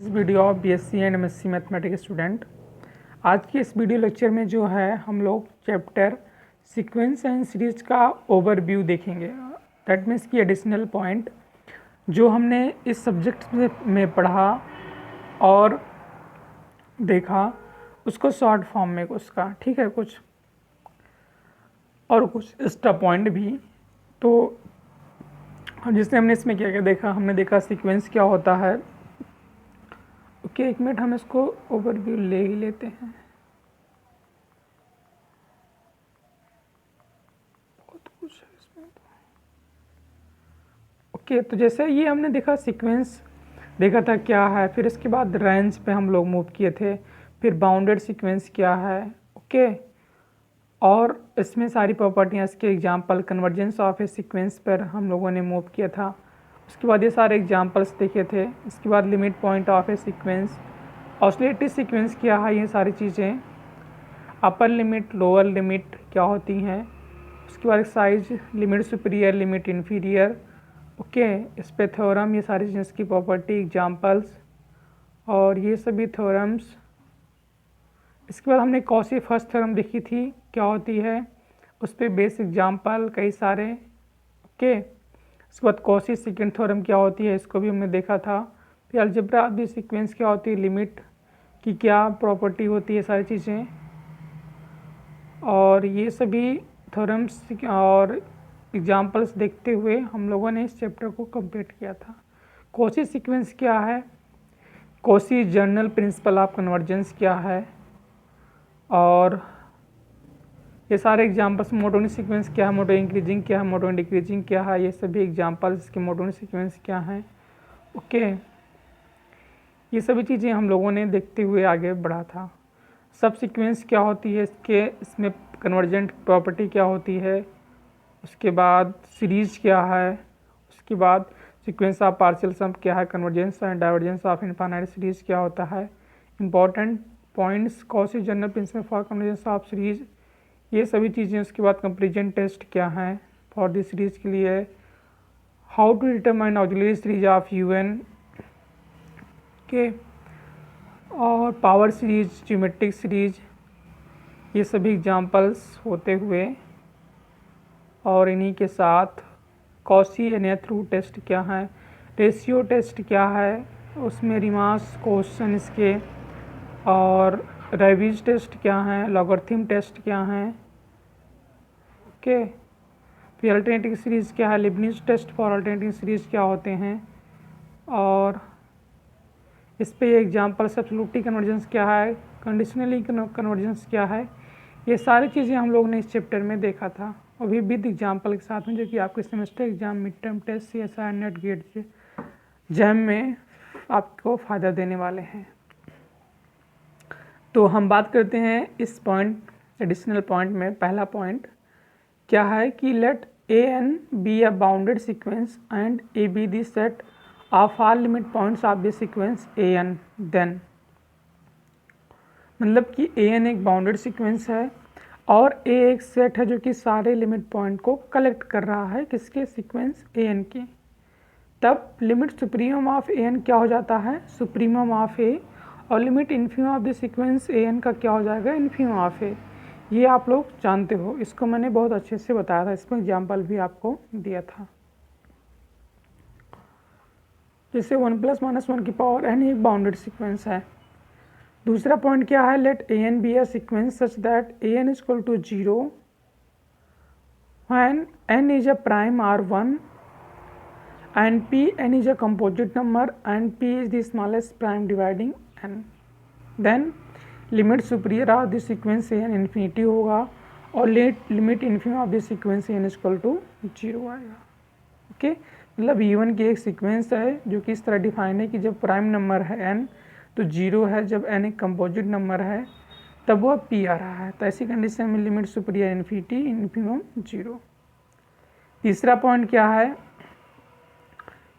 इस video of BSc and MSc mathematics student. आज की इस वीडियो लेक्चर में जो है हम लोग चैप्टर सीक्वेंस एंड सीरीज का ओवरव्यू देखेंगे। दैट मीन्स की एडिशनल पॉइंट जो हमने इस सब्जेक्ट में पढ़ा और देखा उसको शॉर्ट फॉर्म में उसका ठीक है कुछ और कुछ एक्स्ट्रा पॉइंट भी। तो जिसने हमने इसमें क्या क्या देखा, हमने देखा सीक्वेंस क्या होता है। ओके, एक मिनट हम इसको ओवरव्यू ले ही लेते हैं। बहुत कुछ है इसमें तो। ओके, तो जैसे ये हमने देखा सीक्वेंस देखा था क्या है, फिर इसके बाद रेंज पे हम लोग मूव किए थे, फिर बाउंडेड सीक्वेंस क्या है। ओके, और इसमें सारी प्रॉपर्टियाँ इसके example convergence of A sequence पर हम लोगों ने मूव किया था। उसके बाद ये सारे एग्जाम्पल्स देखे थे। इसके बाद limit point of A sequence, oscillatory sequence क्या है, ये सारी चीज़ें, अपर लिमिट लोअर लिमिट क्या होती हैं। उसके बाद size, limit superior limit inferior. Okay, इस पे थ्योरम, ये सारी चीज़ें की प्रॉपर्टी एग्जाम्पल्स और ये सभी थ्योरम्स। इसके बाद हमने कॉची फर्स्ट थ्योरम देखी थी क्या होती है, उस पर बेस एग्जाम्पल कई सारे। ओके, इसके बाद कॉची सेकेंड थ्योरम क्या होती है, इसको भी हमने देखा था। फिर अलजेब्रा ऑफ द सीक्वेंस क्या होती है, लिमिट की क्या प्रॉपर्टी होती है, सारी चीज़ें। और ये सभी थ्योरम्स और एग्जाम्पल्स देखते हुए हम लोगों ने इस चैप्टर को कंप्लीट किया था। कॉची सीक्वेंस क्या है, Cauchy general principle of convergence क्या है, और ये सारे एग्जाम्पल्स। मोनोटोनिक सीक्वेंस क्या है, मोनोटोनिक इंक्रीजिंग क्या है, मोनोटोनिक डिक्रीजिंग क्या है, ये सभी एग्जाम्पल्स इसके मोनोटोनिक सीक्वेंस क्या है। ओके, ये सभी चीज़ें हम लोगों ने देखते हुए आगे बढ़ा था। सब सीक्वेंस क्या होती है, इसमें कन्वर्जेंट प्रॉपर्टी क्या होती है, उसके बाद सीरीज क्या है, उसके बाद सीक्वेंस ऑफ पार्शियल सम क्या है, convergence and divergence of infinite series क्या होता है, important points, Cauchy general principle for convergence of series, ये सभी चीज़ें। उसके बाद कंपेरिजन टेस्ट क्या है फॉर दिस सीरीज के लिए, how to determine auxiliary series of u n के, और पावर सीरीज, ज्योमेट्रिक सीरीज, ये सभी एग्जाम्पल्स होते हुए। और इन्हीं के साथ कॉची एन थ्रू टेस्ट क्या है, रेशियो टेस्ट क्या है, उसमें रिमास क्वेश्चन इसके, और रेविज टेस्ट क्या है, लॉगरिथम टेस्ट क्या है। ओके, फिर अल्टरनेटिव सीरीज़ क्या है, Leibniz test for alternative series क्या होते हैं, और इस पे एग्जाम्पल सब्स्टिट्यूटिव कन्वर्जेंस क्या है, कंडीशनली कन्वर्जेंस क्या है। ये सारी चीज़ें हम लोग ने इस चैप्टर में देखा था, और भी विद एग्जाम्पल के साथ में, जो कि आपके semester exam, mid term test, CSIR, NET GATE, JAM में आपको फ़ायदा देने वाले हैं। तो हम बात करते हैं इस पॉइंट, एडिशनल पॉइंट में। पहला पॉइंट क्या है कि let an be a bounded sequence and a be the set of all limit points of the sequence an, then मतलब कि an एक बाउंडेड सीक्वेंस है और a एक सेट है जो कि सारे लिमिट पॉइंट को कलेक्ट कर रहा है, किसके, सीक्वेंस an की। तब लिमिट सुप्रीमम ऑफ an क्या हो जाता है, सुप्रीमम ऑफ a, और limit infimum of the sequence an का क्या हो जाएगा, इन्फीमम ऑफ a। ये आप लोग जानते हो, इसको मैंने बहुत अच्छे से बताया था, इसमें एग्जाम्पल भी आपको दिया था। जैसे 1 + -1 की पावर n एक बाउंडेड सीक्वेंस है। दूसरा पॉइंट क्या है, let an be a sequence such that an equal to 0 when n is a prime r1 and Pn is a composite number and P is the smallest prime dividing n, then limit superior of the sequence an infinity होगा और limit inferior of the sequence n equal to 0 आएगा। Okay, मतलब E1 की एक sequence है जो कि इस तरह डिफाइन है कि जब प्राइम नंबर है n तो 0 है, जब n एक कंपोजिट नंबर है तब वह P आ रहा है। तो ऐसी कंडीशन में लिमिट सुपीरियर इन्फिनिटी, इन्फीमम 0। तीसरा पॉइंट क्या है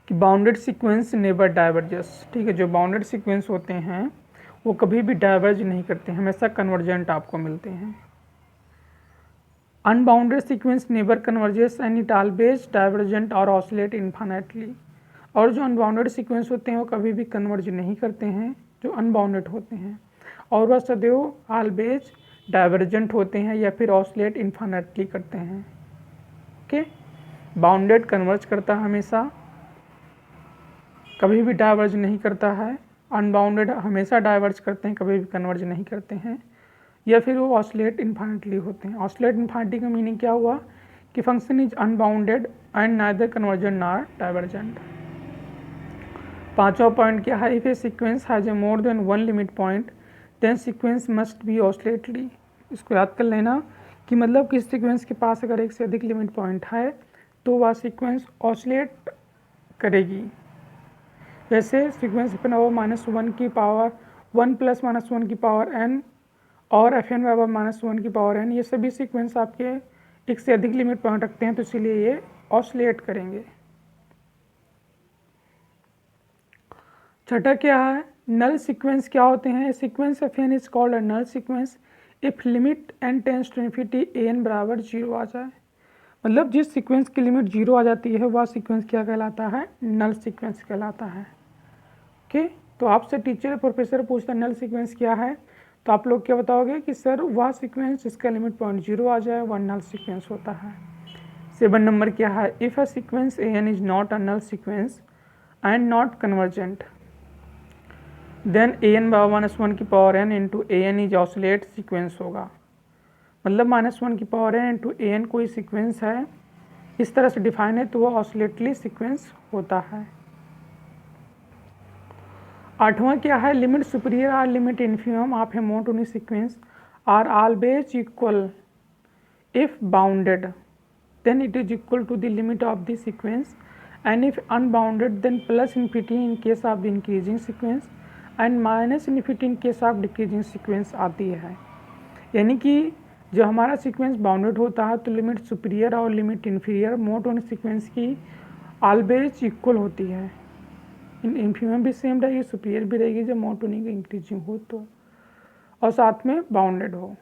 कि बाउंडेड सीक्वेंस नेवर डाइवर्जेस। ठीक है, जो बाउंडेड सीक्वेंस होते हैं वो कभी भी डाइवर्ज नहीं करते, हमेशा कन्वर्जेंट आपको मिलते हैं। Unbounded sequence never converges and it always divergent और ऑसिलेट इन्फाइनाइटली। और जो अनबाउंडेड सीक्वेंस होते हैं वो कभी भी कन्वर्ज नहीं करते हैं जो अनबाउंडेड होते हैं, और वह सदैव ऑलवेज डाइवर्जेंट होते हैं या फिर ऑसिलेट इन्फिनिटली करते हैं। ओके, बाउंडेड कन्वर्ज करता है हमेशा, कभी भी डाइवर्ज नहीं करता है। अनबाउंडेड हमेशा डाइवर्ज करते हैं, कभी भी कन्वर्ज नहीं करते हैं, या फिर वो ऑसिलेट इन्फिनिटली होते हैं। ऑसिलेट इन्फिनिटी का मीनिंग क्या हुआ कि function is unbounded and neither convergent nor divergent. पांचवा पॉइंट क्या है, if a sequence has a more than one limit point then sequence must be oscillatory. इसको याद कर लेना कि मतलब किस सीक्वेंस के पास अगर एक से अधिक लिमिट पॉइंट है तो वह सीक्वेंस ऑसिलेट करेगी। जैसे सीक्वेंस अपन -1 की पावर 1 + -1 की पावर n और fn -1 की पावर n, ये सभी सीक्वेंस आपके एक से अधिक लिमिट पॉइंट रखते हैं, तो इसीलिए ये ऑसिलेट करेंगे। छठा क्या है, नल सीक्वेंस क्या होते हैं। Sequence fn is called a null sequence if limit n tends to infinity an = 0 आ जाए। मतलब जिस सीक्वेंस की लिमिट 0 आ जाती है वह सीक्वेंस क्या कहलाता है, नल सीक्वेंस कहलाता है। ओके, तो आपसे टीचर प्रोफेसर पूछता है नल सीक्वेंस क्या है, तो आप लोग क्या बताओगे कि सर वह सीक्वेंस जिसका लिमिट पॉइंट 0 आ जाए वह नल सीक्वेंस होता है। 7 नंबर क्या है, if a sequence an is not a null sequence and not convergent then an / -1 की power n into an is oscillate sequence होगा। मतलब -1 की पावर n इंटू an कोई सीक्वेंस है, इस तरह से डिफाइन है तो वह ऑसिलेटली सीक्वेंस होता है। आठवां क्या है, लिमिट सुपीरियर और limit inferior of a monotonic sequence are always equal if bounded then it is equal to the limit of the sequence and if unbounded then +∞ in case of the increasing sequence and -∞ in case of decreasing sequence आती है। यानी कि जब हमारा sequence bounded होता है तो limit superior और लिमिट इन्फीरियर मोनोटोनिक सीक्वेंस की ऑलवेज इक्वल होती है। इन्फीरियर भी सेम रहेगी, सुपीरियर भी रहेगी जब मोनोटोनिक इंक्रीजिंग हो तो, और साथ में बाउंडेड हो।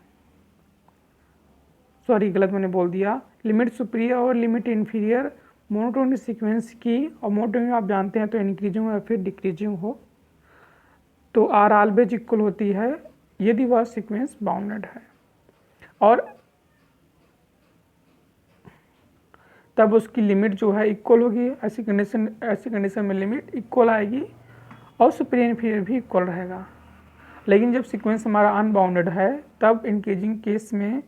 सॉरी गलत मैंने बोल दिया, लिमिट सुपीरियर और लिमिट इन्फीरियर मोनोटोनिक सीक्वेंस की, और मोनोटोनिक आप जानते हैं तो इंक्रीजिंग हो या फिर डिक्रीजिंग हो, तो आर ऑलवेज इक्वल होती है यदि वह सीक्वेंस बाउंडेड है, और तब उसकी लिमिट जो है इक्वल होगी। ऐसी कंडीशन में लिमिट इक्वल आएगी और सुपीरियर इन्फीरियर भी इक्वल रहेगा। लेकिन जब सीक्वेंस हमारा अनबाउंडेड है तब इंक्रीजिंग केस में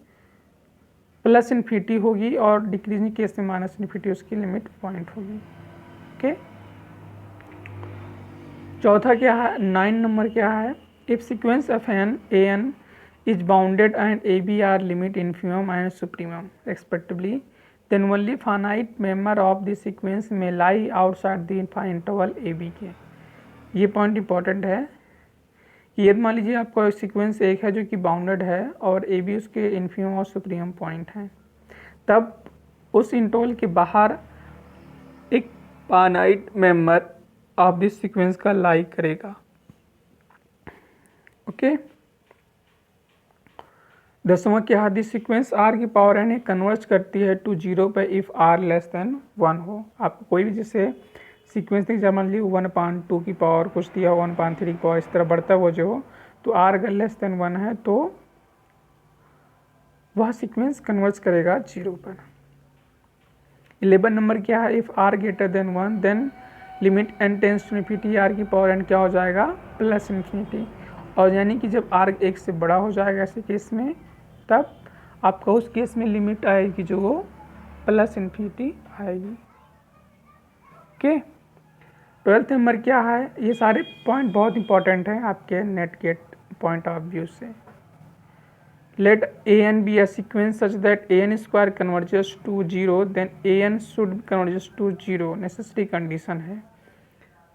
+∞ होगी और डिक्रीजिंग केस में -∞ उसकी लिमिट पॉइंट होगी। ओके, चौथा क्या है, 9 नंबर क्या है, if sequence fn an is bounded and ab are limit infimum and supremum respectively then only finite member of the sequence may lie outside the interval ab के। ये point important है कि यदि मान लीजिए आपका सीक्वेंस एक है जो कि बाउंडेड है और ए बी उसके इन्फीमम और सुप्रीमम पॉइंट हैं, तब उस इंटरवल के बाहर एक finite member of this sequence का लाई करेगा। ओके, 10वां क्या है, दिस सीक्वेंस आर की पावर n कन्वर्ज करती है टू 0 पे इफ़ r < 1 हो। आपको कोई भी जैसे सीक्वेंस नहीं, मान ली 1/2 की पावर कुछ दिया, 1/3 की पावर, इस तरह बढ़ता वो जो हो, तो r अगर < 1 है तो वह सीक्वेंस कन्वर्ज करेगा 0 पर। 11 नंबर क्या है, if r > 1 then limit n tends to infinity r की पावर n क्या हो जाएगा, +∞। और यानी कि जब r 1 से बड़ा हो जाएगा ऐसे केस में, तब आपका उस केस में लिमिट आएगी जो वो +∞ आएगी। ओके, 12 नंबर क्या है, ये सारे पॉइंट बहुत इंपॉर्टेंट हैं आपके नेट के पॉइंट ऑफ व्यू से। Let an be a sequence such that an² converges to 0 then an should converges to 0, necessary condition है।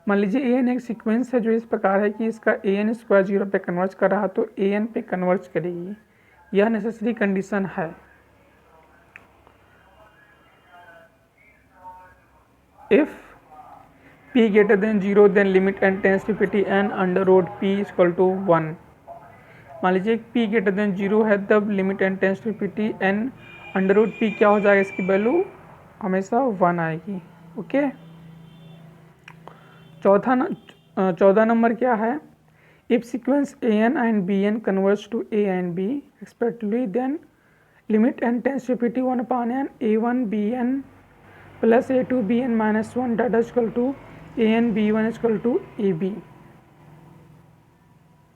मान लीजिए an एक सीक्वेंस है जो इस प्रकार है कि इसका an² 0 पे कन्वर्ज कर रहा तो an पे कन्वर्ज करेगी, यह नेसेसरी कंडीशन है। If p > 0 then limit n tends to infinity n √p = 1। मान लीजिए p > 0 है तब limit n tends to infinity n √p क्या हो जाएगा, इसकी वैल्यू हमेशा 1 आएगी। ओके, 14 नंबर क्या है, if sequence a n and b n converge to a and b respectively then limit n tends to fifty one upon n a one b n plus a two b n minus one that is equal to a n b one is equal to a b.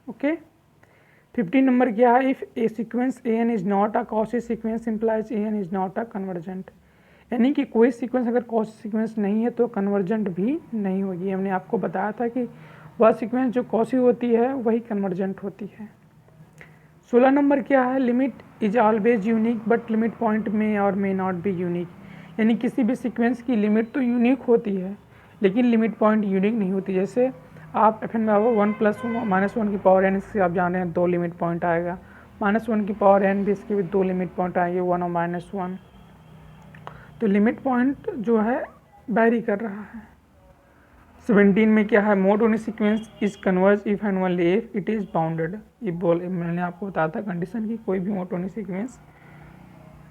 Okay. 15 number क्या है, if a sequence a n is not a Cauchy sequence implies a n is not a convergent, यानी कि कोई sequence अगर Cauchy sequence नहीं है तो convergent भी नहीं होगी। हमने आपको बताया था कि वह सीक्वेंस जो कॉची होती है वही कन्वर्जेंट होती है। 16 नंबर क्या है, limit is always unique but limit point में और मे नॉट बी यूनिक, यानी किसी भी सीक्वेंस की लिमिट तो यूनिक होती है लेकिन लिमिट पॉइंट यूनिक नहीं होती। जैसे आप एफ एन में वन प्लस माइनस वन की पावर एन, इससे आप जान रहे हैं 2 लिमिट पॉइंट आएगा, माइनस वन की पावर एन भी इसके भी 2 लिमिट पॉइंट आएंगे, 1 और माइनस वन। तो लिमिट पॉइंट जो है वैरी कर रहा है। 17 में क्या है, monotonic sequence is converge if and only if it is bounded. ये मैंने आपको बताया था कंडीशन की कोई भी मोनोटोनिक सीक्वेंस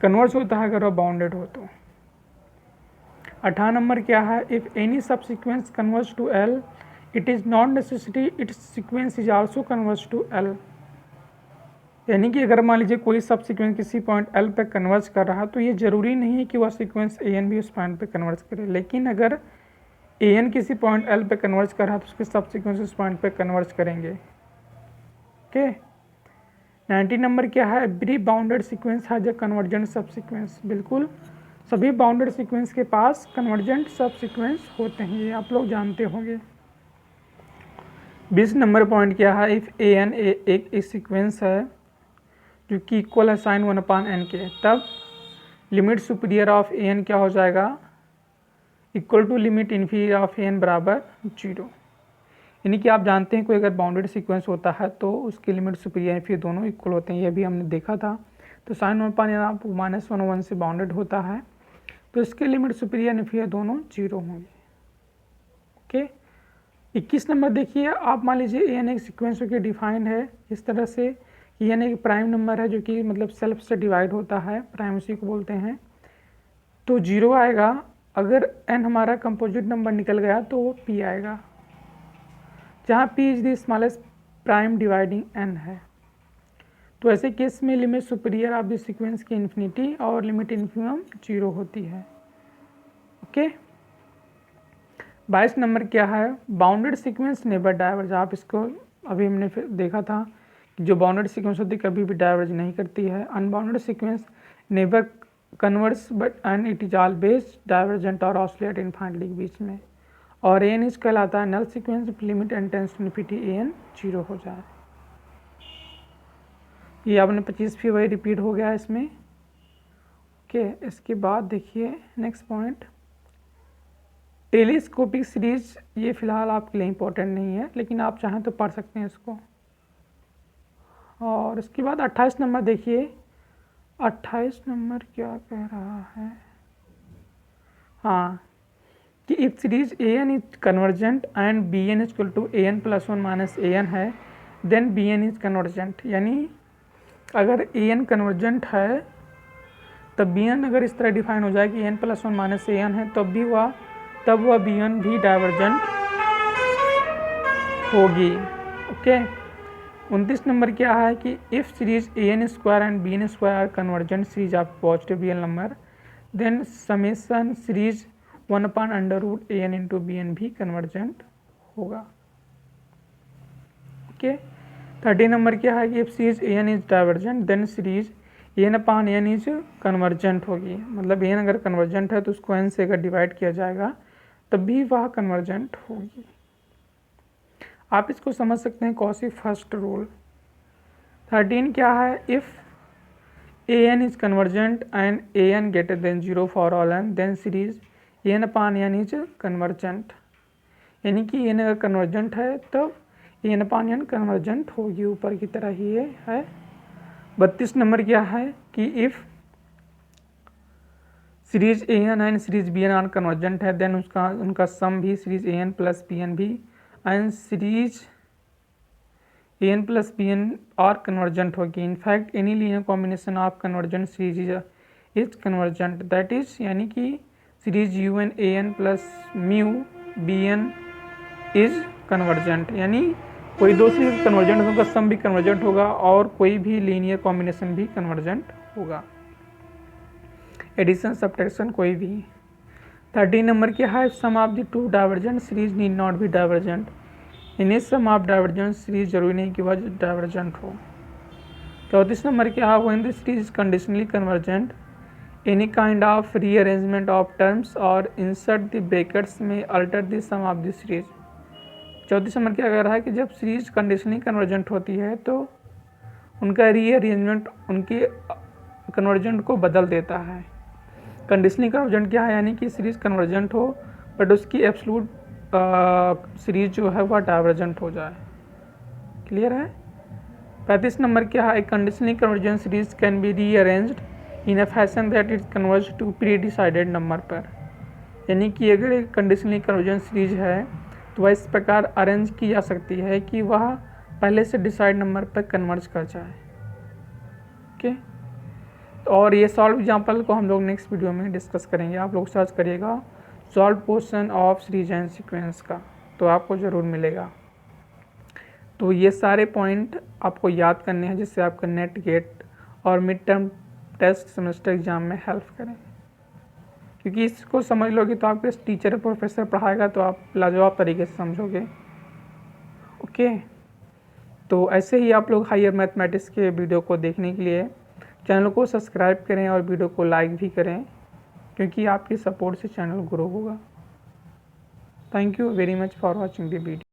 कन्वर्ज होता है अगर वह बाउंडेड हो तो। 18 नंबर क्या है, if any subsequence converge to L it is not necessity its sequence is also converge to L, यानी कि अगर मान लीजिए कोई सब सीक्वेंस किसी पॉइंट एल पे कन्वर्ज कर रहा है तो ये जरूरी नहीं है कि वह सीक्वेंस ए एन भी उस पॉइंट पे कन्वर्ज करे, लेकिन अगर ए एन किसी पॉइंट एल पे कन्वर्ज कर रहा है तो उसके सब सीक्वेंस उस पॉइंट पे कन्वर्ज करेंगे। ओके। 19 नंबर क्या है, every bounded sequence has a convergent सब सीक्वेंस। बिल्कुल सभी बाउंडेड सीक्वेंस के पास कन्वर्जेंट सब सीक्वेंस होते हैं, ये आप लोग जानते होंगे। 20 नंबर पॉइंट क्या है, इफ़ ए एन एक सीक्वेंस है जो कि इक्वल है साइन 1 अपान एन के, तब limit superior of a n क्या हो जाएगा, equal to limit inferior of a n बराबर 0। यानी कि आप जानते हैं कोई अगर बाउंडेड सीक्वेंस होता है तो उसकी लिमिट सुपीरियर इन्फीरियर दोनों इक्वल होते हैं, यह भी हमने देखा था। तो साइन 1 अपान एन आप माइनस 1 से बाउंडेड होता है तो इसके लिमिट सुपीरियर इन्फीरियर दोनों 0 होंगे। ओके। 21 नंबर देखिए, आप मान लीजिए ए एन एक सीक्वेंस के डिफाइंड है इस तरह से, ए एन एक प्राइम नंबर है जो कि मतलब सेल्फ से डिवाइड होता है, प्राइम उसी को बोलते हैं, तो 0 आएगा। अगर एन हमारा कंपोजिट नंबर निकल गया तो वो पी आएगा, जहाँ P is the smallest prime dividing n है। तो ऐसे केस में limit superior of the sequence की इन्फिनिटी और लिमिट इन्फिनिमम 0 होती है। ओके। 22 नंबर क्या है, बाउंडेड सीक्वेंस नेवर डाइवर्ज। आप इसको अभी हमने फिर देखा था कि जो बाउंडेड सीक्वेंस होती है कभी भी डाइवर्ज नहीं करती है। Unbounded sequence never converge but and it is always divergent और ऑसिलेट इनफाइनाइटली के बीच में। और एन इज कहलाता है null sequence, limit n tends to infinity a n 0 हो जाए। ये आपने 25 फी वही रिपीट हो गया इसमें। ओके। इसके बाद देखिए नेक्स्ट पॉइंट, टेलीस्कोपिक सीरीज, ये फिलहाल आपके लिए इम्पोर्टेंट नहीं है लेकिन आप चाहें तो पढ़ सकते हैं इसको। और इसके बाद 28 नंबर देखिए, 28 नंबर क्या कह रहा है, हाँ, कि if series a n is convergent and b n is equal to a n plus 1 minus a n है then b n is convergent. यानी अगर ए एन कन्वर्जेंट है तब बी एन अगर इस तरह डिफाइन हो जाए कि a n plus 1 minus a n है तब वह बी एन भी डाइवर्जेंट होगी। ओके। 29 नंबर क्या है कि if series a n square and b n square are convergent series of positive real number then summation series 1 upon under root a n into b n भी convergent होगा। Okay. 30 number क्या है कि if series a n is divergent then series a n upon n is convergent होगी। मतलब A N अगर convergent है तो उसको एन से अगर डिवाइड किया जाएगा तब भी वह कन्वर्जेंट होगी। आप इसको समझ सकते हैं कॉची फर्स्ट रूल। 13 क्या है, if a n is convergent and a n greater than 0 for all n then series a n upon n is convergent. यानी कि एन अगर कन्वर्जेंट है तब a n upon n convergent होगी, ऊपर की तरह ही ये है। 32 नंबर क्या है कि if series a n and series b n are convergent है देन उनका सम भी series a n plus b n भी and series a n plus b n are convergent होगी। In fact any linear combination of convergent series is convergent, that is यानी कि series u n a n plus mu b n is convergent, यानी कोई दो series convergent होगा, सम भी convergent होगा और कोई भी लीनियर कॉम्बिनेशन भी कन्वर्जेंट होगा। एडिशन सब्ट्रैक्शन कोई भी। 13 नंबर क्या है, sum of the two divergent series need not be divergent, इन्हें सम ऑफ डाइवर्जेंट सीरीज जरूरी नहीं कि वह डाइवर्जेंट हो। 34 नंबर क्या है, when the series is conditionally convergent any kind of rearrangement of terms और इंसर्ट द ब्रैकेट्स में alter the sum of the series. 34 number क्या कह रहा है कि जब सीरीज कंडीशनली कन्वर्जेंट होती है तो उनका रीअरेंजमेंट उनके कन्वर्जेंट को बदल देता है। कंडीशनली कन्वर्जेंट क्या है, यानी कि सीरीज कन्वर्जेंट हो बट उसकी एब्सोल्यूट सीरीज जो है वह डाइवर्जेंट हो जाए। क्लियर है। 35 नंबर क्या है, conditionally convergent series can be rearranged in a fashion that it converge to pre decided number पर, यानी कि अगर एक कंडीशनली कन्वर्जेंट सीरीज है तो वह इस प्रकार अरेंज की जा सकती है कि वह पहले से डिसाइड नंबर पर कन्वर्ज कर जाए। ओके, और ये सॉल्व एग्जाम्पल को हम लोग नेक्स्ट वीडियो में डिस्कस करेंगे। आप लोग सर्च करिएगा solve portion of series and sequence का, तो आपको ज़रूर मिलेगा। तो ये सारे पॉइंट आपको याद करने हैं जिससे आपका नेट गेट और mid term test semester exam में हेल्प करें, क्योंकि इसको समझ लोगे तो आपके टीचर प्रोफेसर पढ़ाएगा तो आप लाजवाब तरीके से समझोगे। ओके, तो ऐसे ही आप लोग हायर मैथमेटिक्स के वीडियो को देखने के लिए चैनल को सब्सक्राइब करें और वीडियो को लाइक भी करें, क्योंकि आपके सपोर्ट से चैनल ग्रो होगा। Thank you very much for watching the video.